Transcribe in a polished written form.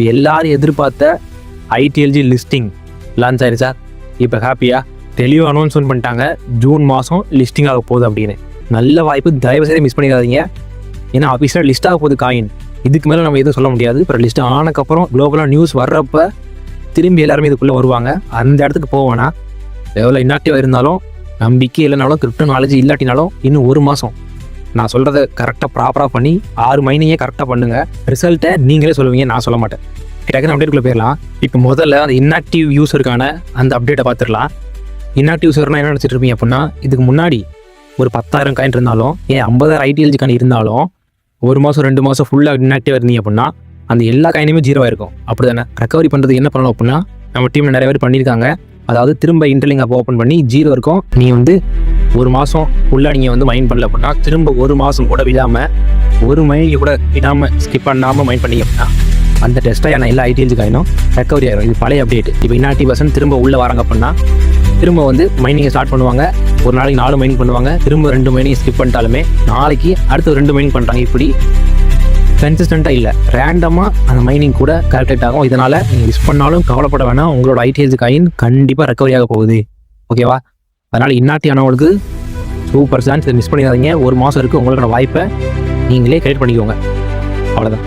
இப்போ எல்லாரும் எதிர்பார்த்த ஐடிஎல்ஜி லிஸ்டிங் லான்ச் ஆயிடுச்சா? இப்போ ஹாப்பியாக தெளிவாக அனௌன்ஸ்மெண்ட் பண்ணிட்டாங்க, ஜூன் மாதம் லிஸ்டிங் ஆக போகுது அப்படின்னு. நல்ல வாய்ப்பு, தயவு செய்து மிஸ் பண்ணிடாதீங்க. ஏன்னா ஆஃபீஸில் லிஸ்ட் ஆக போகுது காயின். இதுக்கு மேலே நம்ம எதுவும் சொல்ல முடியாது. இப்போ லிஸ்ட் ஆனதுக்கப்புறம் குளோபலாக நியூஸ் வர்றப்ப திரும்பி எல்லாருமே இதுக்குள்ளே வருவாங்க. அந்த இடத்துக்கு போவேன்னா எவ்வளோ இன்னாக்டிவாக இருந்தாலும், நம்பிக்கை இல்லைனாலும், கிரிப்டோ நாலேஜ் இல்லாட்டினாலும் இன்னும் ஒரு மாதம் நான் சொல்கிறத கரெக்டாக ப்ராப்பராக பண்ணி 6 மைனிங்கே கரெக்டாக பண்ணுங்கள். ரிசல்ட்டை நீங்களே சொல்லுவீங்க, நான் சொல்ல மாட்டேன். டக்குன்னு அப்டேட்டுக்குள்ளே போயிடலாம். இப்போ முதல்ல அந்த இன்ஆக்டிவ் யூஸருக்கான அந்த அப்டேட்டை பார்த்துடலாம். இன்ஆக்டிவ் யூஸர்னால் என்ன நினச்சிட்டு இருப்பீங்க அப்படின்னா, இதுக்கு முன்னாடி ஒரு 10,000 காயின் இருந்தாலும், 50,000 ஐடிஎல்ஜி காயின் இருந்தாலும், 1 மாதம் 2 மாதம் ஃபுல்லாக இன்ஆக்டிவாக இருந்தீங்க அப்படின்னா அந்த எல்லா காயினுமே 0 இருக்கும். அப்படி தானே ரெக்கவரி பண்ணுறது என்ன பண்ணணும் அப்படின்னா, நம்ம டீமில் நிறைய பேர் பண்ணியிருக்காங்க. அதாவது திரும்ப இன்டர்லிங்க் ஆப் ஓப்பன் பண்ணி 0 இருக்கும். நீ வந்து 1 மாதம் ஃபுல்லாக நீங்கள் வந்து மைண்ட் பண்ணல அப்படின்னா, திரும்ப 1 மாதம் கூட விடாமல், ஒரு மைண்ட் கூட விடாமல் ஸ்கிப் பண்ணாமல் மைண்ட் பண்ணிங்க அப்படின்னா அந்த டெஸ்ட்டாக எல்லா ஐடிஎல்ஜி காயினும் ரெக்கவரி ஆகிடும். இது பழைய அப்டேட். இப்போ இன்ஆக்டிவ் பர்சன் திரும்ப உள்ளே வராங்க அப்படின்னா திரும்ப வந்து மைனிங்கை ஸ்டார்ட் பண்ணுவாங்க. ஒரு நாளைக்கு 4 மைனிங் பண்ணுவாங்க. திரும்ப 2 மைனிங் ஸ்கிப் பண்ணிட்டாலுமே நாளைக்கு அடுத்து 2 மைனிங் பண்ணுறாங்க. இப்படி கன்சிஸ்டண்ட்டாக இல்லை, ரேண்டமாக அந்த மைனிங் கூட கால்குலேட் ஆகும். இதனால் நீங்கள் மிஸ் பண்ணாலும் கவலைப்பட வேணாம், உங்களோட ஐடிஎல்ஜி காயின் கண்டிப்பாக ரெக்கவரி ஆக போகுது. ஓகேவா? அதனால் இன்னாக்டிவ் ஆனவங்களுக்கு சூப்பர் சான்ஸ், மிஸ் பண்ணிடாதீங்க. 1 மாதம் இருக்குது, உங்களுக்கான வாய்ப்பை நீங்களே கிரியேட் பண்ணிக்கோங்க. அவ்வளோதான்.